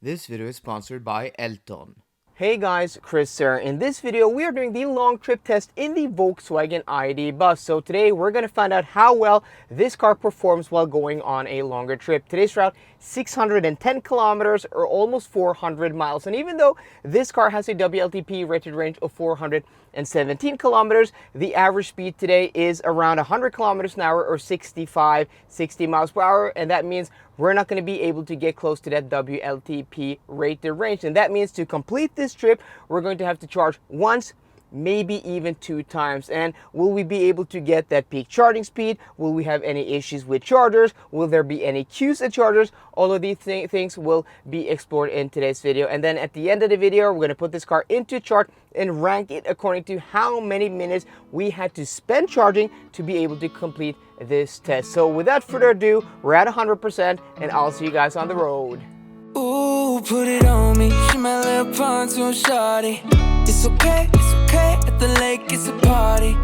This video is sponsored by Elton. Hey guys, Chris here. In this video, we are doing the long trip test in the Volkswagen ID.BUZZ. So today, we're going to find out how well this car performs while going on a longer trip. Today's route, 610 kilometers or almost 400 miles. And even though this car has a WLTP rated range of 417 kilometers, the average speed today is around 100 kilometers an hour or 60 miles per hour. And that means we're not going to be able to get close to that WLTP rated range. And that means to complete this trip, we're going to have to charge once, maybe even 2 times. And will we be able to get that peak charging speed? Will we have any issues with chargers? Will there be any queues at chargers? All of these things will be explored in today's video. And then at the end of the video, we're going to put this car into a chart and rank it according to how many minutes we had to spend charging to be able to complete this test. So without further ado, we're at 100% and I'll see you guys on the road. Ooh, put it on me. She my little pontoon shawty. It's okay at the lake, it's a party.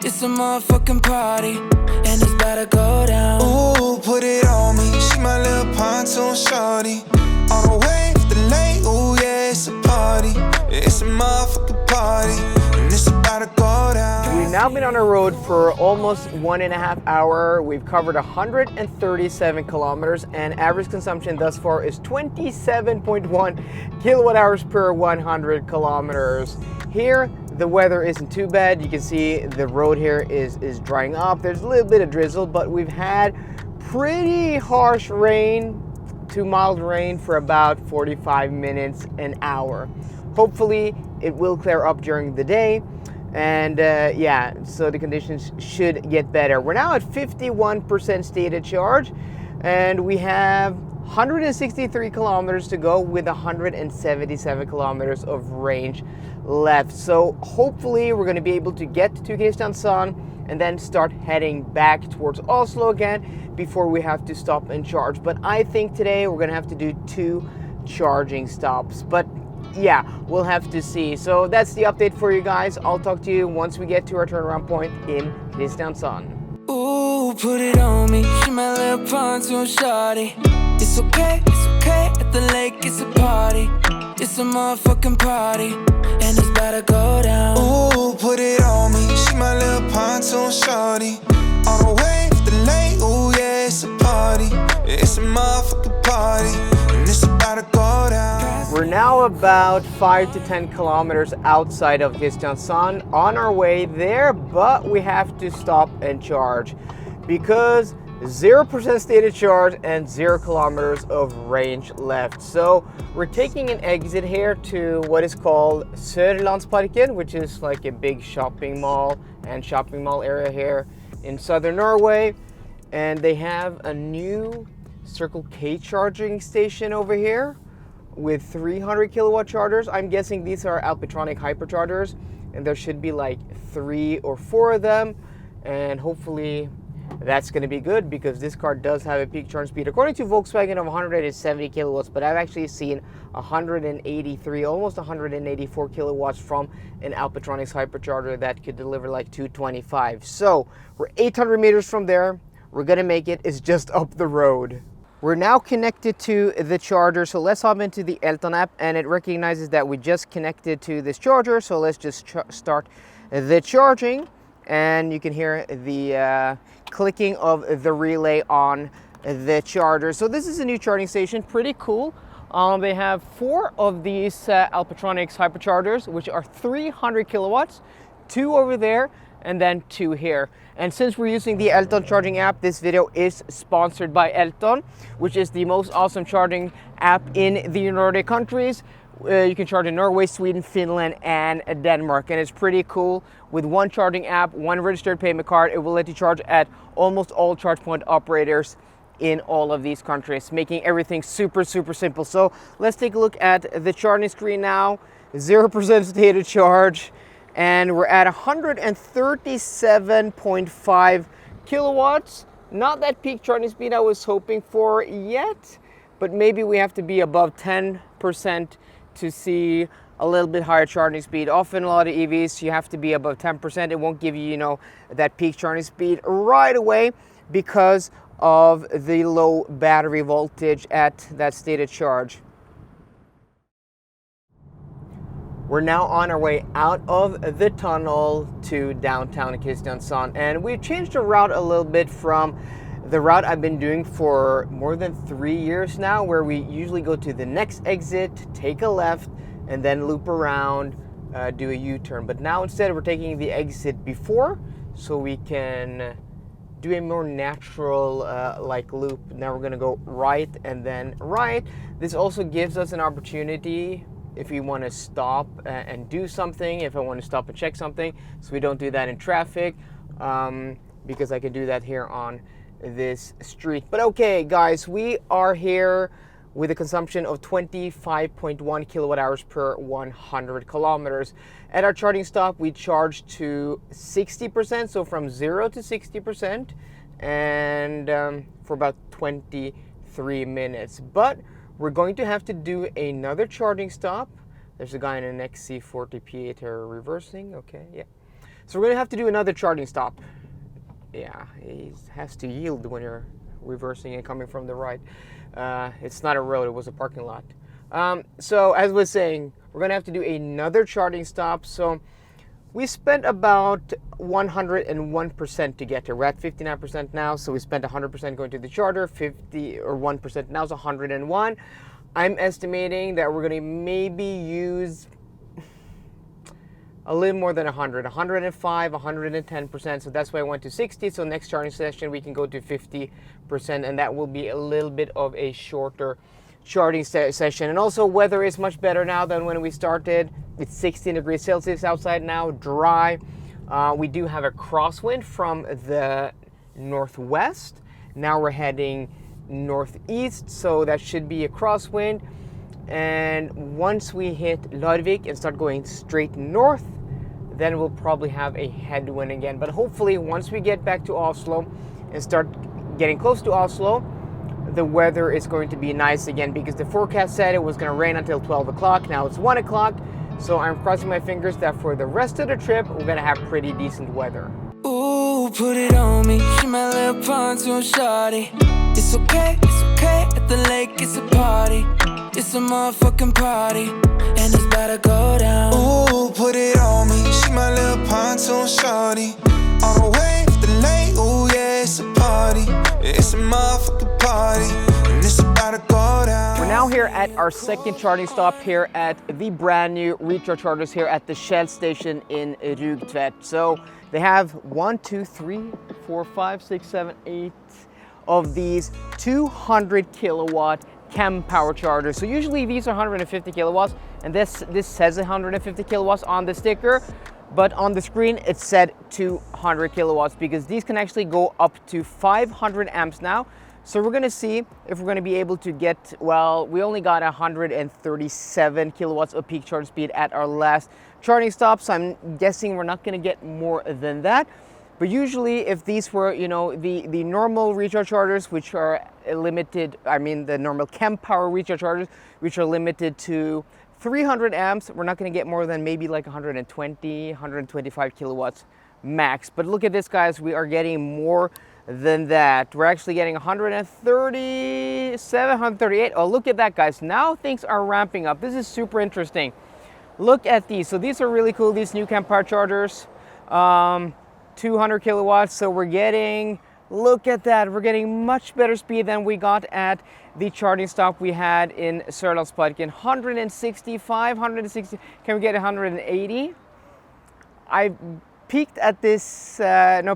It's a motherfucking party, and it's about to go down. Ooh, put it on me. She my little pontoon shawty. On the way to the lake, ooh yeah, it's a party. It's a motherfucking party, and it's about to go down. We've now been on the road for almost 1.5 hours. We've covered 137 kilometers, and average consumption thus far is 27.1 kilowatt hours per 100 kilometers. Here, the weather isn't too bad. You can see the road here is drying up. There's a little bit of drizzle, but we've had pretty harsh rain to mild rain for about 45 minutes an hour. Hopefully, it will clear up during the day. And yeah, so the conditions should get better. We're now at 51% stated charge, and we have 163 kilometers to go with 177 kilometers of range left. So hopefully we're going to be able to get to Kristiansand and then start heading back towards Oslo again before we have to stop and charge. But I think today we're going to have to do 2 charging stops. But yeah, we'll have to see. So that's the update for you guys. I'll talk to you once we get to our turnaround point in Kristiansand. Ooh, put it on me. She my little pontoon shawty. It's okay at the lake, it's a party. It's a motherfucking party, and it's about to go down. Ooh, put it on me. She my little pontoon shawty. On the way to the lake, ooh yeah, it's a party. It's a motherfucking party, and it's about to go down. We're now about 5 to 10 kilometers outside of Kristiansand, on our way there, but we have to stop and charge because 0% stated charge and 0 kilometers of range left. So we're taking an exit here to what is called Sørlandsparken, which is like a big shopping mall area here in southern Norway. And they have a new Circle K charging station over here with 300 kilowatt chargers. I'm guessing these are Alpitronic hyperchargers, and there should be like 3 or 4 of them, and hopefully that's going to be good because this car does have a peak charge speed according to Volkswagen of 170 kilowatts, but I've actually seen 183, almost 184 kilowatts from an Alpitronics hypercharger that could deliver like 225. So we're 800 meters from there. We're going to make it. It's just up the road. We're now connected to the charger, so let's hop into the Elton-app, and it recognizes that we just connected to this charger, so let's just start the charging, and you can hear the clicking of the relay on the charger. So this is a new charging station, pretty cool. They have 4 of these Alpitronics hyperchargers, which are 300 kilowatts, 2 over there, and then 2 here. And since we're using the Elton charging app, this video is sponsored by Elton, which is the most awesome charging app in the Nordic countries. You can charge in Norway, Sweden, Finland, and Denmark. And it's pretty cool. With one charging app, one registered payment card, it will let you charge at almost all charge point operators in all of these countries, making everything super simple. So let's take a look at the charging screen now. 0% stated charge. And we're at 137.5 kilowatts. Not that peak charging speed I was hoping for yet, but maybe we have to be above 10% to see a little bit higher charging speed. Often a lot of EVs, you have to be above 10%. It won't give you, that peak charging speed right away because of the low battery voltage at that stated charge. We're now on our way out of the tunnel to downtown Kristiansand, and we've changed the route a little bit from the route I've been doing for more than 3 years now, where we usually go to the next exit, take a left, and then loop around, do a U-turn. But now instead we're taking the exit before, so we can do a more natural like loop. Now we're gonna go right and then right. This also gives us an opportunity if we want to stop and do something, if I want to stop and check something, so we don't do that in traffic, because I can do that here on this street. But okay guys, we are here with a consumption of 25.1 kilowatt hours per 100 kilometers. At our charging stop we charge to 60%, so from 0 to 60%, and for about 23 minutes. But we're going to have to do another charging stop. There's a guy in an XC40 P8 reversing, okay, yeah. So we're gonna have to do another charging stop. Yeah, he has to yield when you're reversing and coming from the right. It's not a road, it was a parking lot. So as I was saying, we're gonna have to do another charging stop. So we spent about 101% to get here. We're at 59% now, so we spent 100% going to the charger, 50 or 1% now is 101. I'm estimating that we're gonna maybe use a little more than 100, 105, 110%. So that's why I went to 60. So next charging session we can go to 50%, and that will be a little bit of a shorter charging session. And also weather is much better now than when we started. It's 16 degrees Celsius outside now, dry. We do have a crosswind from the northwest. Now we're heading northeast, so that should be a crosswind. And once we hit Larvik and start going straight north, then we'll probably have a headwind again. But hopefully once we get back to Oslo and start getting close to Oslo, the weather is going to be nice again, because the forecast said it was going to rain until 12 o'clock. Now it's 1 o'clock, so I'm crossing my fingers that for the rest of the trip we're going to have pretty decent weather. Ooh, put it on me. She my little pontoon shawty. It's okay at the lake, it's a party. It's a motherfucking party, and it's about to go down. Ooh, put it on me. She my little pontoon shorty. On the way to the lake, ooh yeah, it's a party. It's a motherfucking party, and it's about to go down. We're now here at our second charging stop here at the brand new recharge chargers here at the Shell station in Rugtvedt. So they have 1, 2, 3, 4, 5, 6, 7, 8 of these 200 kilowatt chem power chargers. So usually these are 150 kilowatts, and this says 150 kilowatts on the sticker, but on the screen it said 200 kilowatts, because these can actually go up to 500 amps now. So we're gonna see if we're gonna be able to get, well, we only got 137 kilowatts of peak charge speed at our last charging stop, so I'm guessing we're not gonna get more than that. But usually if these were, you know, the normal recharge chargers, which are limited, I mean the normal chem power recharge chargers, which are limited to 300 amps, we're not gonna get more than maybe like 120, 125 kilowatts max. But look at this, guys, we are getting more than that. We're actually getting 137, 138. Oh, look at that, guys. Now things are ramping up. This is super interesting. Look at these. So these are really cool, these new chem power chargers. 200 kilowatts, so we're getting, look at that, we're getting much better speed than we got at the charging stop we had in Sørlandsparken. 165, 160, can we get 180? I peaked at this,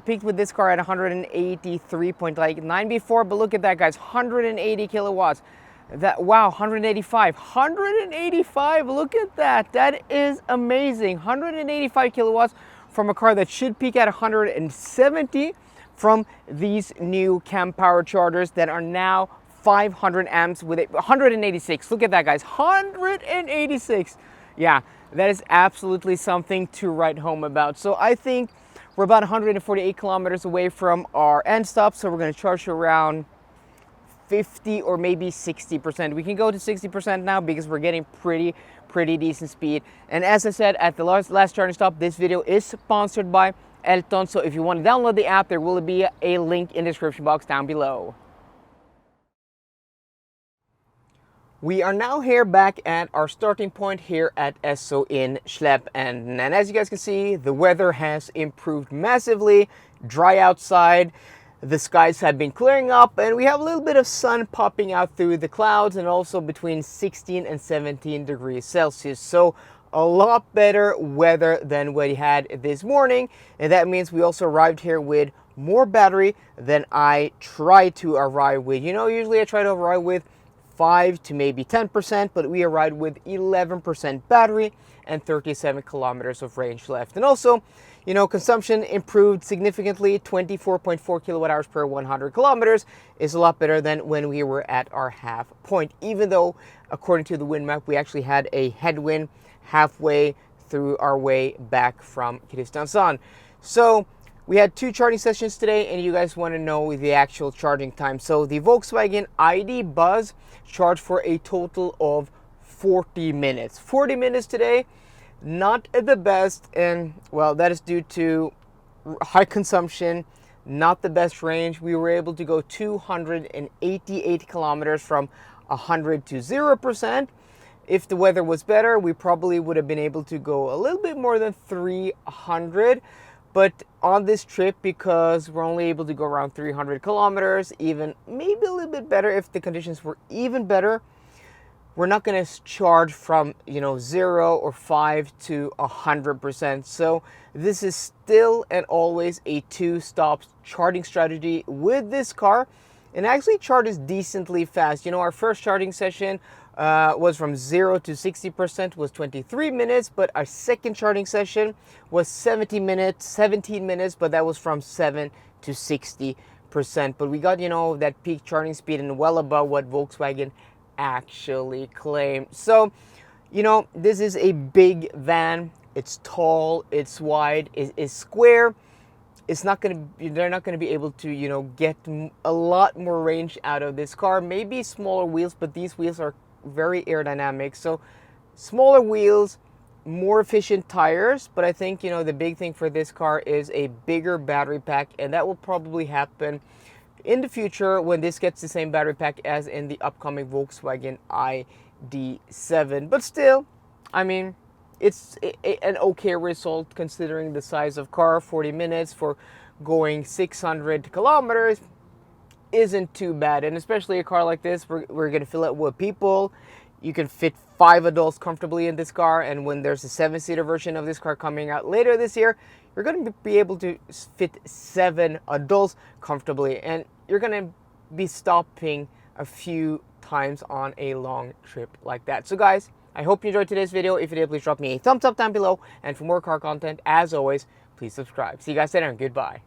peaked with this car at 183.9 before, but look at that, guys, 180 kilowatts. That, wow, 185, 185, look at that, that is amazing. 185 kilowatts from a car that should peak at 170 from these new chem power chargers that are now 500 amps with 186. Look at that, guys, 186. Yeah, that is absolutely something to write home about. So I think we're about 148 kilometers away from our end stop, so we're going to charge around 50 or maybe 60%. We can go to 60% now because we're getting pretty decent speed. And as I said at the last charging stop, this video is sponsored by Elton. So if you want to download the app, there will be a link in the description box down below. We are now here back at our starting point here at Esso in Schlepp, and as you guys can see, the weather has improved massively. Dry outside, the skies have been clearing up, and we have a little bit of sun popping out through the clouds, and also between 16 and 17 degrees Celsius. So a lot better weather than what we had this morning, and that means we also arrived here with more battery than I try to arrive with. You know, usually I try to arrive with 5 to maybe 10%, but we arrived with 11% battery and 37 kilometers of range left. And also, you know, consumption improved significantly. 24.4 kilowatt hours per 100 kilometers is a lot better than when we were at our half point, even though according to the wind map we actually had a headwind halfway through our way back from Kristiansand. So we had 2 charging sessions today, and you guys want to know the actual charging time. So the Volkswagen ID.BUZZ charged for a total of 40 minutes. 40 minutes today, not the best, and well, that is due to high consumption, not the best range. We were able to go 288 kilometers from 100 to 0%. If the weather was better, we probably would have been able to go a little bit more than 300. But on this trip, because we're only able to go around 300 kilometers, even maybe a little bit better if the conditions were even better, we're not going to charge from, you know, 0 or 5 to 100%. So this is still and always a 2-stop charging strategy with this car, and actually charges decently fast. You know, our first charging session was from 0 to 60% was 23 minutes, but our second charging session was 17 minutes, but that was from 7 to 60%. But we got, you know, that peak charging speed and well above what Volkswagen actually claimed. So, you know, this is a big van. It's tall, it's wide, it's square. It's not going to, they're not going to be able to, you know, get a lot more range out of this car. Maybe smaller wheels, but these wheels are very aerodynamic. So smaller wheels, more efficient tires. But I think, you know, the big thing for this car is a bigger battery pack, and that will probably happen in the future when this gets the same battery pack as in the upcoming Volkswagen ID.7. But still, I mean, it's an okay result considering the size of car. 40 minutes for going 600 kilometers isn't too bad, and especially a car like this, we're gonna fill it with people. You can fit 5 adults comfortably in this car, and when there's a 7-seater version of this car coming out later this year, you're gonna be able to fit 7 adults comfortably, and you're gonna be stopping a few times on a long trip like that. So guys, I hope you enjoyed today's video. If you did, please drop me a thumbs up down below, and for more car content, as always, please subscribe. See you guys later, and goodbye.